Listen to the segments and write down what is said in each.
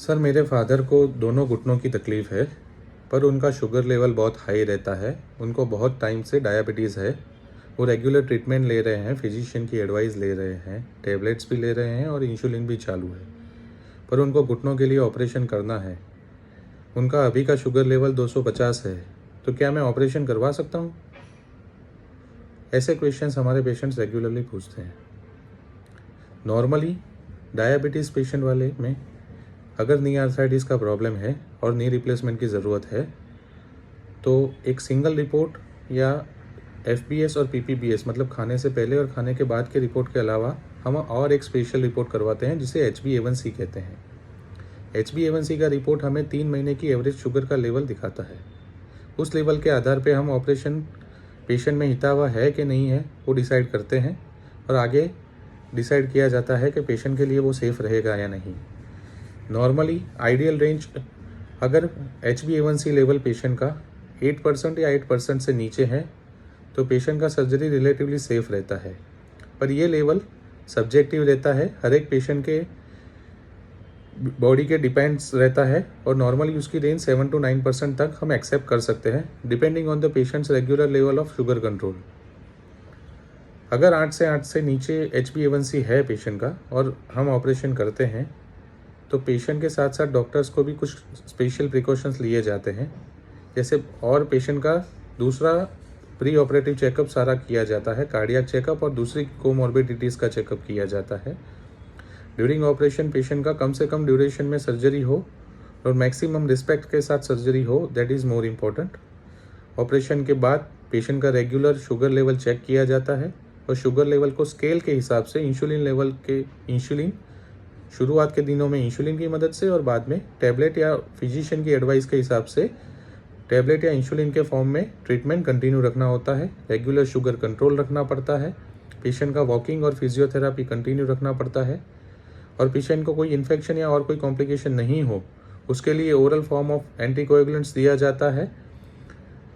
Sir, मेरे father को दोनों घुटनों की तकलीफ़ है, पर उनका शुगर लेवल बहुत हाई रहता है। उनको बहुत टाइम से डायबिटीज़ है। वो रेगुलर ट्रीटमेंट ले रहे हैं, फिजिशियन की एडवाइस ले रहे हैं, टैबलेट्स भी ले रहे हैं और इंसुलिन भी चालू है। पर उनको घुटनों के लिए ऑपरेशन करना है। उनका अभी का शुगर लेवल 250 है, तो क्या मैं ऑपरेशन करवा सकता हूँ? ऐसे क्वेश्चंस हमारे पेशेंट्स रेगुलरली पूछते हैं। नॉर्मली डायबिटीज़ पेशेंट वाले में अगर नी आर्थराइटिस का प्रॉब्लम है और नी रिप्लेसमेंट की ज़रूरत है, तो एक सिंगल रिपोर्ट या एफबीएस और पीपीबीएस मतलब खाने से पहले और खाने के बाद के रिपोर्ट के अलावा हम और एक स्पेशल रिपोर्ट करवाते हैं जिसे HbA1c कहते हैं। HbA1c का रिपोर्ट हमें 3 महीने की एवरेज शुगर का लेवल दिखाता है। उस लेवल के आधार पे हम ऑपरेशन पेशेंट में हितावा है कि नहीं है वो डिसाइड करते हैं और आगे डिसाइड किया जाता है कि पेशेंट के लिए वो सेफ़ रहेगा या नहीं। नॉर्मली आइडियल रेंज अगर HbA1c लेवल पेशेंट का 8% या 8% से नीचे है तो पेशेंट का सर्जरी रिलेटिवली सेफ रहता है, पर ये लेवल सब्जेक्टिव रहता है, हर एक पेशेंट के बॉडी के डिपेंड्स रहता है और नॉर्मली उसकी रेंज 7 to 9% तक हम एक्सेप्ट कर सकते हैं depending on the patients regular level of sugar control. अगर 8 से नीचे HbA1c है पेशेंट का और हम ऑपरेशन करते हैं तो पेशेंट के साथ साथ डॉक्टर्स को भी कुछ स्पेशल प्रिकॉशंस लिए जाते हैं, जैसे और पेशेंट का दूसरा प्री ऑपरेटिव चेकअप सारा किया जाता है, कार्डियक चेकअप और दूसरी कोमॉर्बिडिटीज़ का चेकअप किया जाता है। ड्यूरिंग ऑपरेशन पेशेंट का कम से कम ड्यूरेशन में सर्जरी हो और मैक्सिमम रिस्पेक्ट के साथ सर्जरी हो, that is more important. Operation के बाद पेशेंट का रेगुलर शुगर लेवल चेक किया जाता है और शुगर लेवल को स्केल के हिसाब से इंसुलिन शुरुआत के दिनों में इंसुलिन की मदद से और बाद में टैबलेट या फिजिशियन की एडवाइस के हिसाब से टैबलेट या इंसुलिन के फॉर्म में ट्रीटमेंट कंटिन्यू रखना होता है। रेगुलर शुगर कंट्रोल रखना पड़ता है, पेशेंट का वॉकिंग और फिजियोथेरापी कंटिन्यू रखना पड़ता है और पेशेंट को कोई इन्फेक्शन या और कोई कॉम्प्लिकेशन नहीं हो उसके लिए ओरल फॉर्म ऑफ एंटीकोएगुलेंट्स दिया जाता है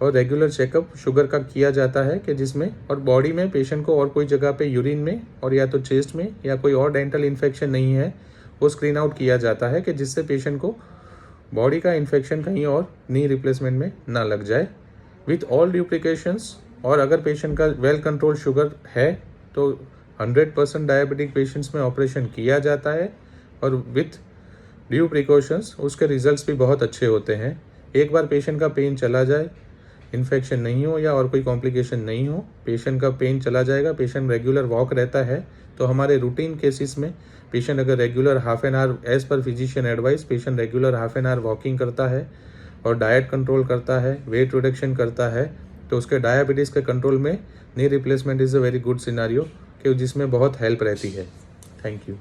और रेगुलर चेकअप शुगर का किया जाता है कि जिसमें और बॉडी में पेशेंट को और कोई जगह पे यूरिन में और या तो चेस्ट में या कोई और डेंटल इन्फेक्शन नहीं है वो स्क्रीन आउट किया जाता है कि जिससे पेशेंट को बॉडी का इन्फेक्शन कहीं और नी रिप्लेसमेंट में ना लग जाए विथ ऑल ड्यू प्रिकॉशंस। और अगर पेशेंट का वेल कंट्रोल शुगर है तो 100% डायबिटिक पेशेंट्स में ऑपरेशन किया जाता है और विथ ड्यू प्रिकॉशंस उसके रिजल्ट्स भी बहुत अच्छे होते हैं। एक बार पेशेंट का पेन चला जाए, इन्फेक्शन नहीं हो या और कोई कॉम्प्लिकेशन नहीं हो, पेशेंट का पेन चला जाएगा, पेशेंट रेगुलर वॉक रहता है तो हमारे रूटीन केसेस में पेशेंट अगर regular half an hour as per physician advice patient regular half an hour walking करता है और डाइट कंट्रोल करता है, वेट रिडक्शन करता है तो उसके डायबिटीज़ के कंट्रोल में knee replacement is a very good scenario कि जिसमें बहुत हेल्प रहती है। Thank you.